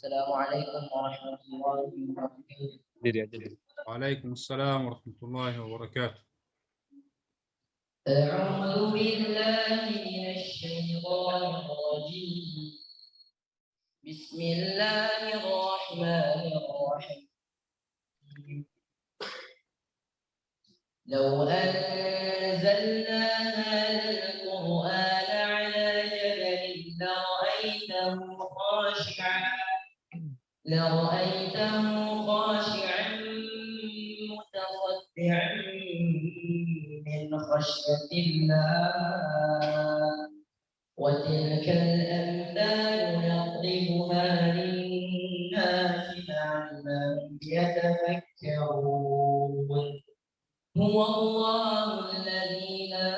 Assalamualaikum warahmatullahi wabarakatuh. Diri aja diri. Waalaikumsalam warahmatullahi wabarakatuh. أعوذ بالله من الشيطان الرجيم. بسم الله الرحمن الرحيم. لو أنزلنا هذا القرآن على جبل لرأيته خاشعا متصدعا من خشية الله وتلك الأمثال نضربها للناس لعلهم يتفكرون هو الله الذي لا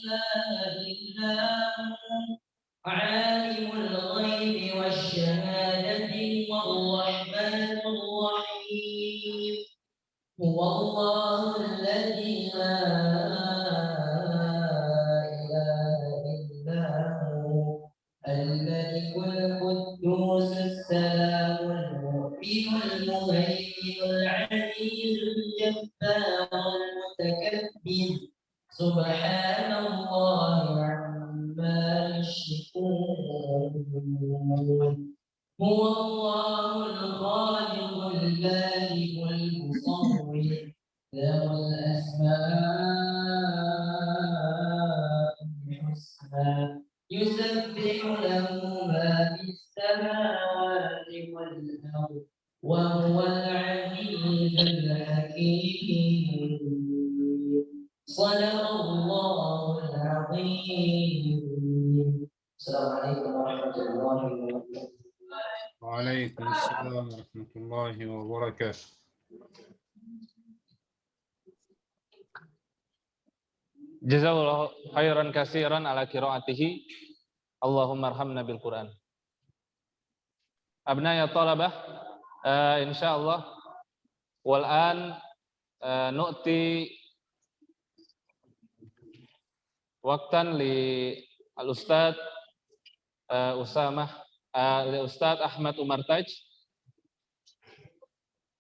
إله إلا هو عالم الغيب والشهادة الرحمن الرحيم هو الله الذي لا إله إلا هو الملك القدوس السلام المؤمن المهيمن العزيز الجبار المتكبر سبحان الله عما يشركون هو الله الخالق البارئ المصور له الأسماء الحسنى يسبح له ما في السماوات والأرض وهو العزيز الحكيم صدق الله العظيم. السلام عليكم ورحمة الله وبركاته. وعليكم السلام ورحمة الله وبركاته. Jazakallahu khairan katsiran ala qiraatihi. Allahumma arhamna bil Qur'an. Abna ya talabah, insyaallah wal an nu'ti waqtan li al-ustad Ustaz Ahmad Umar Taj.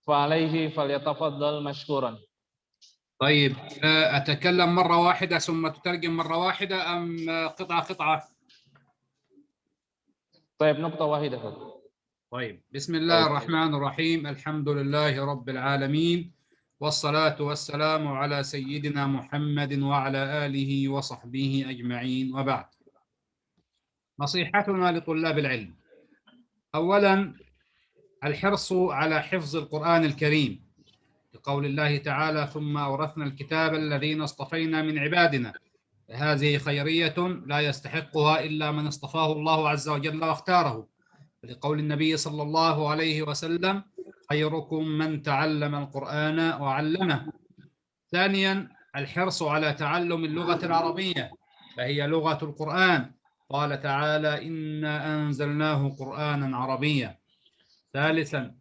Fa alaihi falyatafaddal mashkuran. طيب أتكلم مرة واحدة ثم تترجم مرة واحدة أم قطعة؟ طيب نقطة واحدة. طيب بسم الله الرحمن الرحيم الحمد لله رب العالمين والصلاة والسلام على سيدنا محمد وعلى آله وصحبه أجمعين وبعد. نصيحتنا لطلاب العلم: أولا الحرص على حفظ القرآن الكريم لقول الله تعالى: ثم أورثنا الكتاب الذين اصطفينا من عبادنا هذه خيرية لا يستحقها إلا من اصطفاه الله عز وجل واختاره، ولقول النبي صلى الله عليه وسلم: خيركم من تعلم القرآن وعلمه. ثانيا الحرص على تعلم اللغة العربية فهي لغة القرآن، قال تعالى: إنا أنزلناه قرآنا عربيا. ثالثا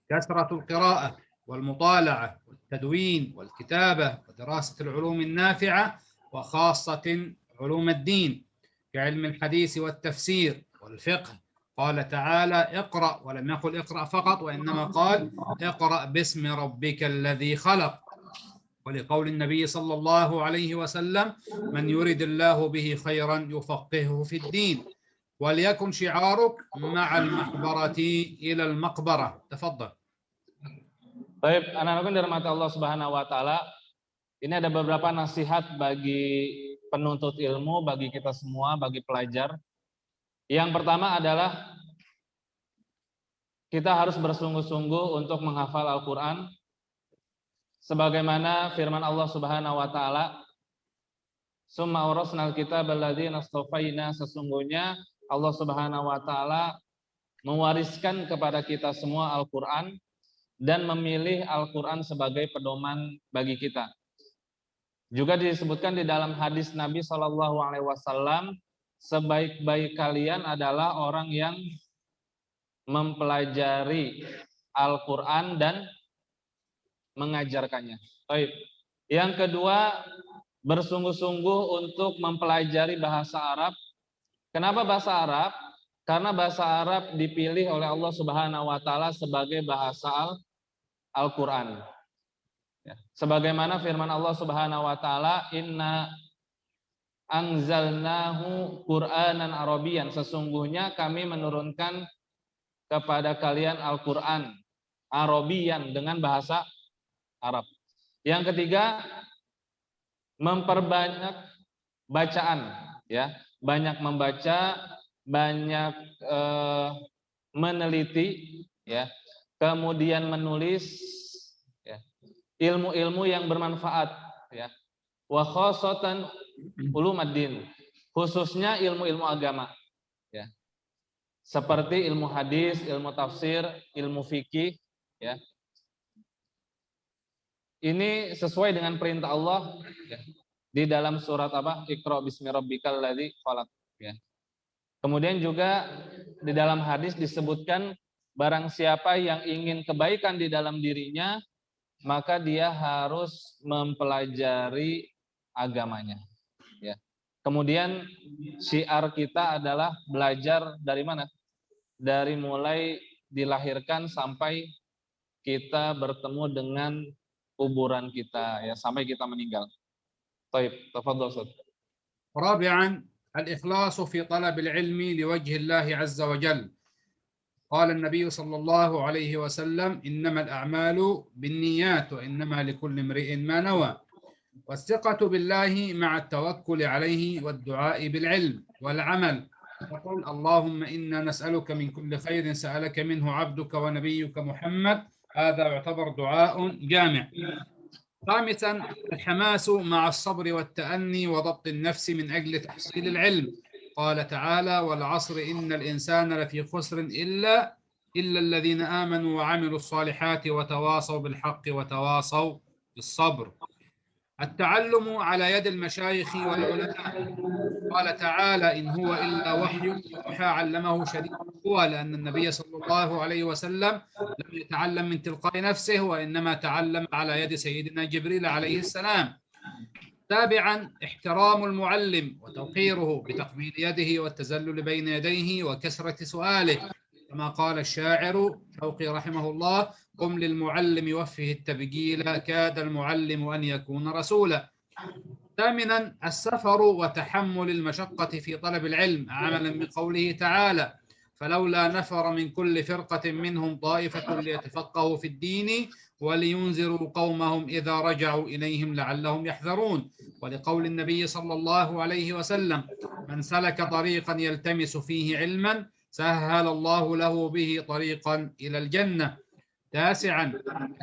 كثرة القراءة والمطالعة والتدوين والكتابة ودراسة العلوم النافعة وخاصة علوم الدين كعلم الحديث والتفسير والفقه. قال تعالى: اقرأ، ولم يقل اقرأ فقط وإنما قال: اقرأ باسم ربك الذي خلق. ولقول النبي صلى الله عليه وسلم: من يرد الله به خيرا يفقهه في الدين. وليكن شعارك مع المحبرة إلى المقبرة. تفضل. Baik, anak-anakku dirahmati Allah Subhanahu wa taala. Ini ada beberapa nasihat bagi penuntut ilmu, bagi kita semua, bagi pelajar. Yang pertama adalah kita harus bersungguh-sungguh untuk menghafal Al-Qur'an sebagaimana firman Allah Subhanahu wa taala, "Summa awrasnal kitaba alladzina astafaina", sesungguhnya Allah Subhanahu wa taala mewariskan kepada kita semua Al-Qur'an dan memilih Al-Qur'an sebagai pedoman bagi kita. Juga disebutkan di dalam hadis Nabi Shallallahu alaihi wasallam, sebaik-baik kalian adalah orang yang mempelajari Al-Qur'an dan mengajarkannya. Baik. Yang kedua, bersungguh-sungguh untuk mempelajari bahasa Arab. Kenapa bahasa Arab? Karena bahasa Arab dipilih oleh Allah Subhanahu wa taala sebagai bahasa Al-Qur'an. Ya. Sebagaimana firman Allah Subhanahu wa taala, "Inna anzalnahu Qur'anan Arabiyyan." Sesungguhnya kami menurunkan kepada kalian Al-Qur'an Arabiyyan dengan bahasa Arab. Yang ketiga, memperbanyak bacaan, ya. Banyak membaca, banyak meneliti, ya. Kemudian menulis, ya, ilmu-ilmu yang bermanfaat, ya. Wa khassatan ulumaddin, khususnya ilmu-ilmu agama, ya. Seperti ilmu hadis, ilmu tafsir, ilmu fikih, ya. Ini sesuai dengan perintah Allah, ya, di dalam surat apa? Iqra bismi rabbikal ladzi khalaq, ya. Kemudian juga di dalam hadis disebutkan barang siapa yang ingin kebaikan di dalam dirinya, maka dia harus mempelajari agamanya, ya. Kemudian syiar kita adalah belajar dari mana? Dari mulai dilahirkan sampai kita bertemu dengan kuburan kita, ya, sampai kita meninggal. Baik, tafadhol Ustaz. رابعا الإخلاص في طلب العلم لوجه الله عز وجل. قال النبي صلى الله عليه وسلم: إنما الأعمال بالنيات وإنما لكل امرئ ما نوى. والثقة بالله مع التوكل عليه والدعاء بالعلم والعمل. يقول: اللهم إنا نسألك من كل خير سألك منه عبدك ونبيك محمد. هذا يعتبر دعاء جامع. خامسا الحماس مع الصبر والتأني وضبط النفس من أجل تحصيل العلم. قال تعالى: والعصر إن الإنسان لفي خسر إلا الذين آمنوا وعملوا الصالحات وتواصوا بالحق وتواصوا بالصبر. التعلم على يد المشايخ والعلماء. قال تعالى: إن هو إلا وحي يوحى علمه شديد القوى، لأن النبي صلى الله عليه وسلم لم يتعلم من تلقاء نفسه وإنما تعلم على يد سيدنا جبريل عليه السلام. تابعا احترام المعلم وتوقيره بتقبيل يده والتزلل بين يديه وكثرة سؤاله، كما قال الشاعر شوقي رحمه الله: قم للمعلم وفه التبجيل، كاد المعلم أن يكون رسولا. ثامنا السفر وتحمل المشقة في طلب العلم، عملا بقوله تعالى: فلولا نفر من كل فرقة منهم طائفة ليتفقهوا في الدين ولينذروا قومهم إذا رجعوا إليهم لعلهم يحذرون. ولقول النبي صلى الله عليه وسلم: من سلك طريقا يلتمس فيه علما سهل الله له به طريقا إلى الجنة. تاسعا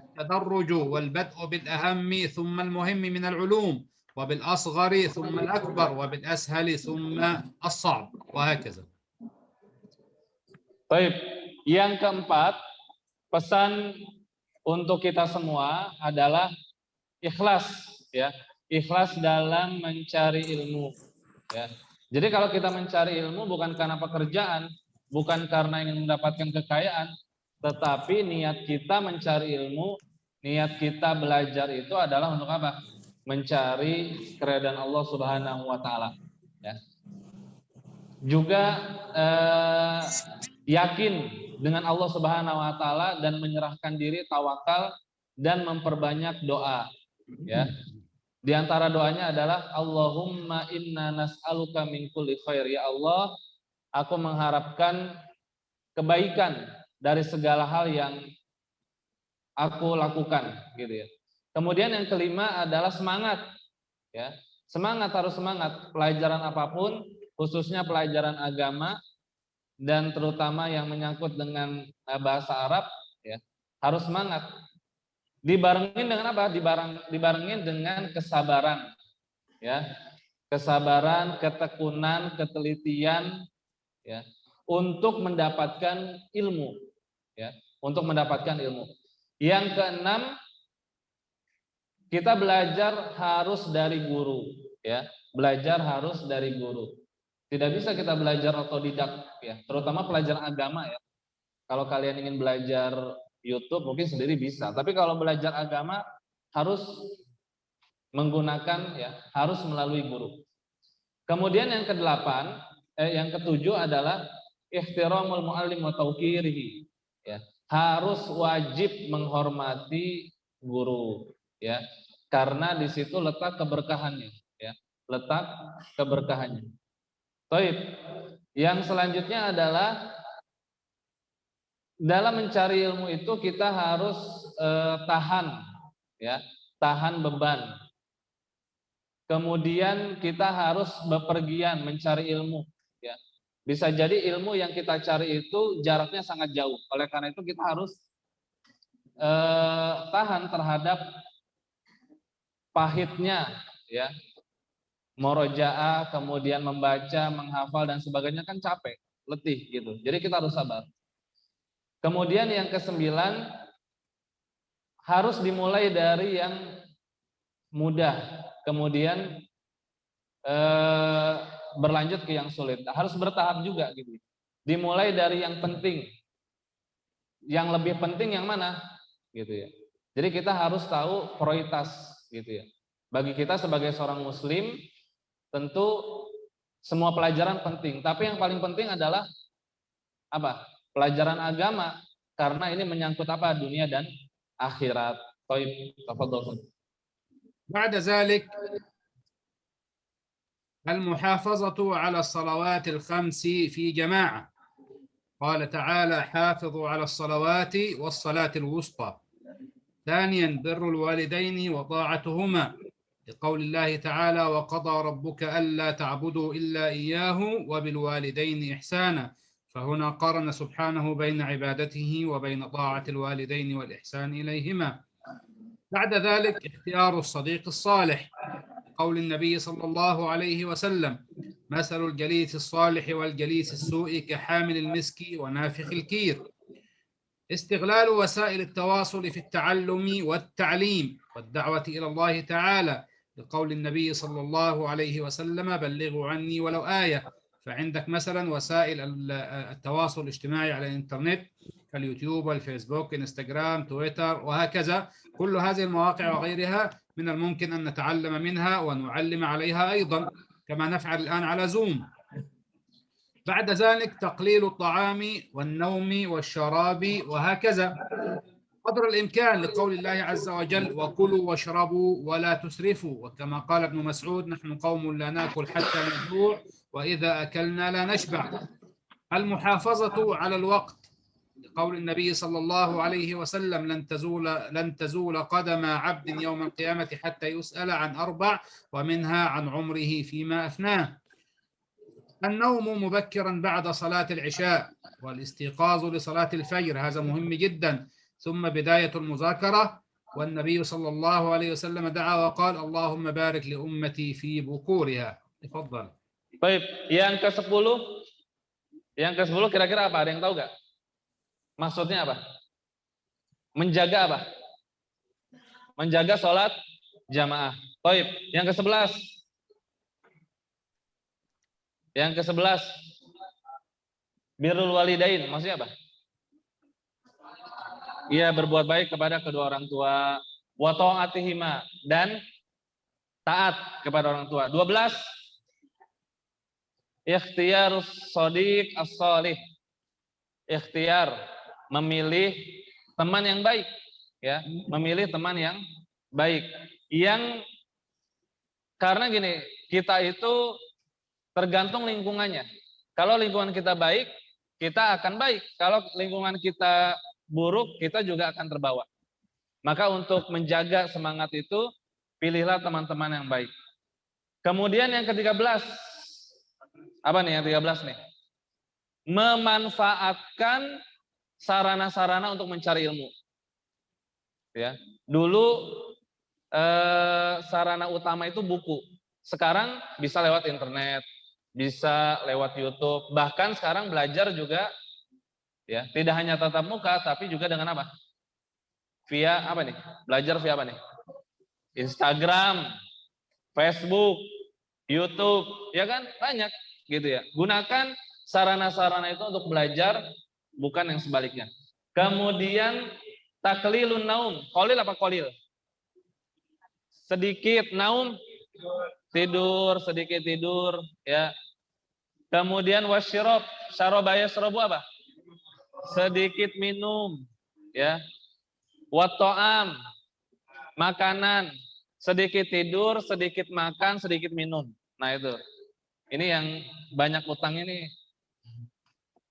التدرج والبدء بالأهم ثم المهم من العلوم، وبالأصغر ثم الأكبر، وبالأسهل ثم الصعب، وهكذا. Baik, yang keempat, pesan untuk kita semua adalah ikhlas, ya. Ikhlas dalam mencari ilmu, ya. Jadi kalau kita mencari ilmu bukan karena pekerjaan, bukan karena ingin mendapatkan kekayaan, tetapi niat kita mencari ilmu, niat kita belajar itu adalah untuk apa? Mencari keridhaan Allah Subhanahu wa taala, ya. Juga yakin dengan Allah Subhanahu wa taala dan menyerahkan diri, tawakal dan memperbanyak doa, ya. Di antara doanya adalah Allahumma inna nas'aluka min kulli khair. Ya Allah, aku mengharapkan kebaikan dari segala hal yang aku lakukan, gitu ya. Kemudian yang kelima adalah semangat, ya. Semangat, harus semangat. Pelajaran apapun, khususnya pelajaran agama dan terutama yang menyangkut dengan bahasa Arab, ya, harus semangat. Dibarengin dengan apa? Dibarengin dengan kesabaran, ya. Kesabaran, ketekunan, ketelitian, ya, untuk mendapatkan ilmu, ya, untuk mendapatkan ilmu. Yang keenam, kita belajar harus dari guru, ya. Belajar harus dari guru. Tidak bisa kita belajar otodidak, ya, terutama pelajaran agama, ya. Kalau kalian ingin belajar YouTube mungkin sendiri bisa, tapi kalau belajar agama harus menggunakan, ya, harus melalui guru. Kemudian yang kedelapan, yang ketujuh adalah ihtiramul muallim wa tauqirihi. Ya, harus wajib menghormati guru, ya. Karena di situ letak keberkahannya, ya. Letak keberkahannya. Baik. Yang selanjutnya adalah dalam mencari ilmu itu kita harus tahan, ya, tahan beban. Kemudian kita harus bepergian mencari ilmu, ya. Bisa jadi ilmu yang kita cari itu jaraknya sangat jauh. Oleh karena itu kita harus tahan terhadap pahitnya, ya. Murojaah, kemudian membaca, menghafal dan sebagainya kan capek, letih gitu. Jadi kita harus sabar. Kemudian yang kesembilan, harus dimulai dari yang mudah, kemudian berlanjut ke yang sulit. Harus bertahap juga gitu. Dimulai dari yang penting. Yang lebih penting yang mana? Gitu ya. Jadi kita harus tahu prioritas gitu ya. Bagi kita sebagai seorang muslim, tentu semua pelajaran penting, tapi yang paling penting adalah apa? Pelajaran agama, karena ini menyangkut apa? Dunia dan akhirat. Baik, tafadhol. بعد ذلك المحافظة على الصلوات الخمس في جماعة. قال تعالى: حافظوا على الصلوات والصلاة الوسطى. ثانيا بر الوالدين وطاعتهما، لقول الله تعالى: وقضى ربك ألا تعبدوا إلا إياه وبالوالدين إحسانا. فهنا قارن سبحانه بين عبادته وبين طاعة الوالدين والإحسان إليهما. بعد ذلك اختيار الصديق الصالح، قول النبي صلى الله عليه وسلم: مثل الجليس الصالح والجليس السوء كحامل المسك ونافخ الكير. استغلال وسائل التواصل في التعلم والتعليم والدعوة إلى الله تعالى، لقول النبي صلى الله عليه وسلم: بلغوا عني ولو آية. فعندك مثلا وسائل التواصل الاجتماعي على الإنترنت كاليوتيوب والفيسبوك، انستغرام، تويتر وهكذا. كل هذه المواقع وغيرها من الممكن أن نتعلم منها ونعلم عليها أيضا، كما نفعل الآن على زوم. بعد ذلك تقليل الطعام والنوم والشراب وهكذا قدر الإمكان، لقول الله عز وجل: وكلوا واشربوا ولا تسرفوا. وكما قال ابن مسعود: نحن قوم لا نأكل حتى نجوع وإذا أكلنا لا نشبع. المحافظة على الوقت، لقول النبي صلى الله عليه وسلم: لن تزول قدم عبد يوم القيامة حتى يسأل عن 4، ومنها عن عمره فيما أفناه. النوم مبكرا بعد صلاة العشاء، والاستيقاظ لصلاة الفجر، هذا مهم جدا. ثم بداية المذاكرة، والنبي صلى الله عليه وسلم دعا وقال: اللهم بارك لأمتي في بكورها. تفضل. Baik, yang ke-10. Yang ke-10 kira-kira apa? Ada yang tahu nggak? Maksudnya apa? Menjaga apa? Menjaga sholat jamaah. Baik, yang ke-11. Yang ke-11. Birrul walidain, maksudnya apa? Iya, berbuat baik kepada kedua orang tua. Wa ta'atihima, dan taat kepada orang tua. 12. Ikhtiyarus shadiq as-shalih. Ikhtiar, memilih teman yang baik, ya, memilih teman yang baik. Yang karena gini, kita itu tergantung lingkungannya. Kalau lingkungan kita baik, kita akan baik. Kalau lingkungan kita buruk, kita juga akan terbawa. Maka untuk menjaga semangat itu, pilihlah teman-teman yang baik. Kemudian yang ke-13. Apa nih yang 13 nih? Memanfaatkan sarana-sarana untuk mencari ilmu. Ya. Dulu sarana utama itu buku. Sekarang bisa lewat internet, bisa lewat YouTube. Bahkan sekarang belajar juga, ya, tidak hanya tatap muka, tapi juga dengan apa? Via apa nih? Belajar via apa nih? Instagram, Facebook, YouTube, ya kan? Banyak gitu ya. Gunakan sarana-sarana itu untuk belajar, bukan yang sebaliknya. Kemudian taklilun naum. Qalil apa qalil? Sedikit naum, tidur, sedikit tidur, ya. Kemudian wasyirab, syaraba yasrabu apa? Sedikit minum, ya. Watto'am, makanan, sedikit tidur, sedikit makan, sedikit minum. Nah itu, ini yang banyak utang ini.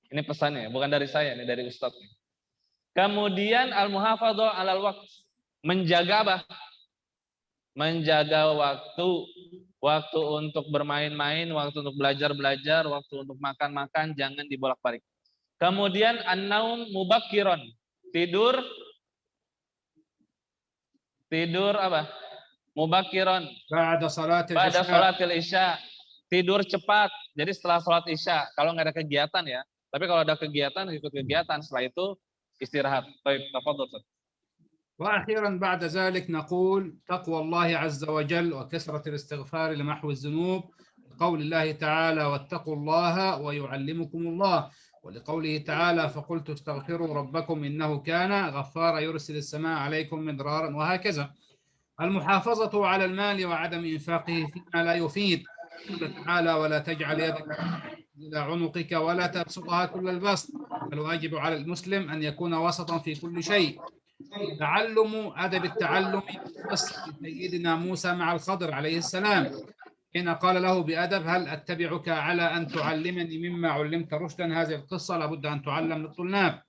Ini pesannya, bukan dari saya, ini dari Ustadz. Kemudian al-muhafadzah 'alal waqt, menjaga apa? Menjaga waktu. Waktu untuk bermain-main, waktu untuk belajar-belajar, waktu untuk makan-makan, jangan dibolak-balik. Kemudian an-naum mubakkiron, tidur apa? Mubakkiron, بعد صلاة pada العشاء. sholatil isya, tidur cepat. Jadi setelah sholat isya, kalau nggak ada kegiatan ya. Tapi kalau ada kegiatan, ikut kegiatan. Setelah itu istirahat. Baik, tafadhol. وأخيرا بعد ذلك نقول تقوى الله عز وجل وكثرة الاستغفار لمحو الذنوب، قول الله تعالى واتقوا الله ويعلمكم الله، ولقوله تعالى فقلت استغفروا ربكم إنه كان غفارا يرسل السماء عليكم مدرارا، وهكذا. المحافظة على المال وعدم إنفاقه فيما لا يفيد، قال تعالى ولا تجعل يدك إلى عنقك ولا تبسطها كل البسط، الواجب على المسلم أن يكون وسطا في كل شيء. تعلم أدب التعلم سيدنا موسى مع الخضر عليه السلام حين قال له بأدب هل أتبعك على أن تعلمني مما علمت رشدا. هذه القصة لابد أن تعلم للطلاب.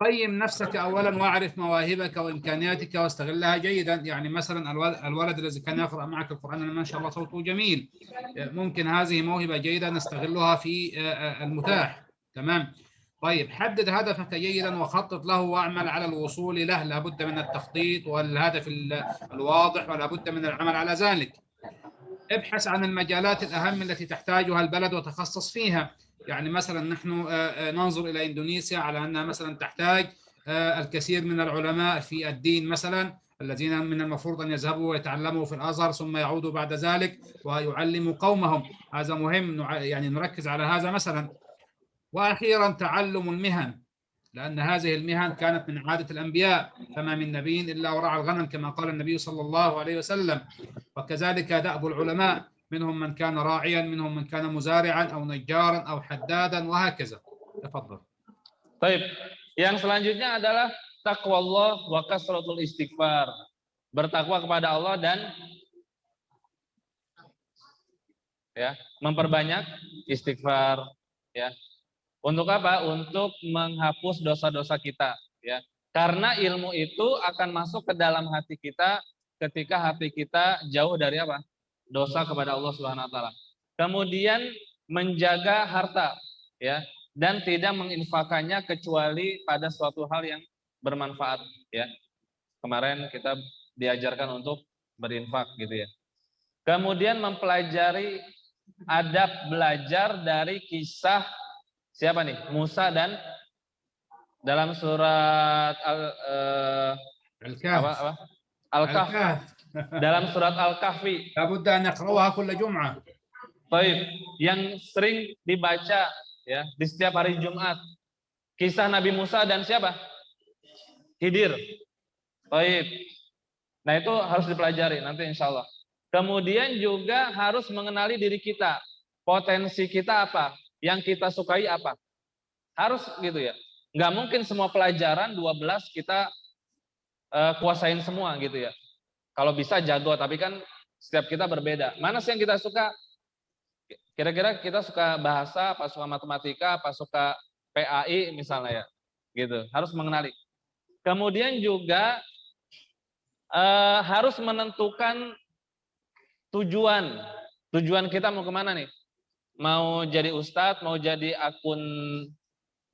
قيم نفسك أولا واعرف مواهبك وإمكانياتك واستغلها جيدا. يعني مثلا الولد الذي كان يقرأ معك القرآن ما شاء الله صوته جميل، ممكن هذه موهبة جيدة نستغلها في المتاح. تمام. طيب حدد هدفك جيدا وخطط له واعمل على الوصول له. لابد من التخطيط والهدف الواضح ولا بد من العمل على ذلك. ابحث عن المجالات الأهم التي تحتاجها البلد وتخصص فيها. يعني مثلا نحن ننظر إلى إندونيسيا على أنها مثلا تحتاج الكثير من العلماء في الدين مثلا، الذين من المفروض أن يذهبوا ويتعلموا في الأزهر ثم يعودوا بعد ذلك ويعلموا قومهم. هذا مهم، يعني نركز على هذا مثلا. وأخيرا تعلم المهن، لأن هذه المهن كانت من عادة الأنبياء، فما من نبي إلا ورعى الغنم كما قال النبي صلى الله عليه وسلم. وكذلك دأب العلماء، منهم من كان راعيا، منهم من كان مزارعا أو نجارا أو حدادا وهكذا. تفضل. Baik, yang selanjutnya adalah taqwallah wa kasratul istighfar. Bertakwa kepada Allah dan ya, memperbanyak istighfar, ya. Untuk apa? Untuk menghapus dosa-dosa kita, ya. Karena ilmu itu akan masuk ke dalam hati kita ketika hati kita jauh dari apa? Dosa kepada Allah Subhanahu wa taala. Kemudian menjaga harta, ya, dan tidak menginfakannya kecuali pada suatu hal yang bermanfaat, ya. Kemarin kita diajarkan untuk berinfak gitu ya. Kemudian mempelajari adab belajar dari kisah siapa nih? Musa dan dalam surat Al-Kahf. Dalam surat Al-Kahfi. لابد أن نقرأها كل جمعة. Baik, yang sering dibaca ya di setiap hari Jumat. Kisah Nabi Musa dan siapa? Khidir. Baik. Nah, itu harus dipelajari nanti insya Allah. Kemudian juga harus mengenali diri kita. Potensi kita apa? Yang kita sukai apa? Harus gitu ya. Nggak mungkin semua pelajaran 12 kita kuasain semua gitu ya. Kalau bisa jago, tapi kan setiap kita berbeda. Mana sih yang kita suka? Kira-kira kita suka bahasa, apa suka matematika, apa suka PAI misalnya ya. Gitu. Harus mengenali. Kemudian juga harus menentukan tujuan. Tujuan kita mau kemana nih? Mau jadi ustadz, mau jadi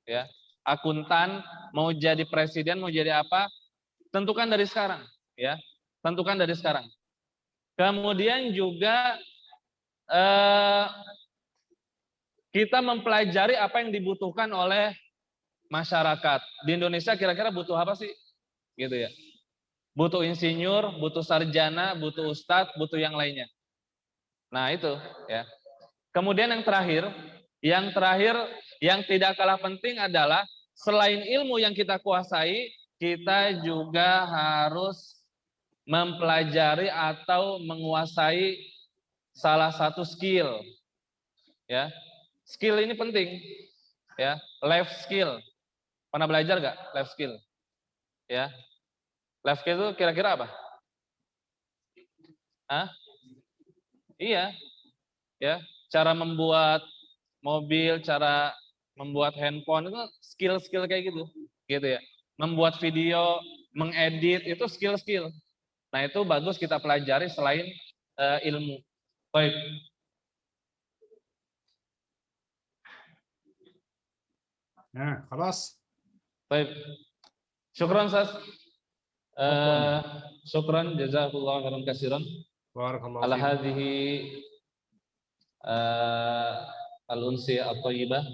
ya, akuntan, mau jadi presiden, mau jadi apa? Tentukan dari sekarang, ya. Tentukan dari sekarang. Kemudian juga kita mempelajari apa yang dibutuhkan oleh masyarakat. Di Indonesia kira-kira butuh apa sih? Gitu ya. Butuh insinyur, butuh sarjana, butuh ustadz, butuh yang lainnya. Nah, itu ya. Kemudian yang terakhir yang tidak kalah penting adalah selain ilmu yang kita kuasai, kita juga harus mempelajari atau menguasai salah satu skill. Ya. skill ini penting, ya. Life skill. Pernah belajar nggak life skill? Ya, life skill itu kira-kira apa? Hah? Iya, ya. Cara membuat mobil, cara membuat handphone itu skill-skill kayak gitu ya. Membuat video, mengedit itu skill-skill. Nah itu bagus kita pelajari selain ilmu. Baik. Nah, خلاص. Baik. Syukran Sas. Syukran jazakallahu khairan katsiran. Barakallahu Ala fiik. hadhihi al-unsiyah at-thayyibah.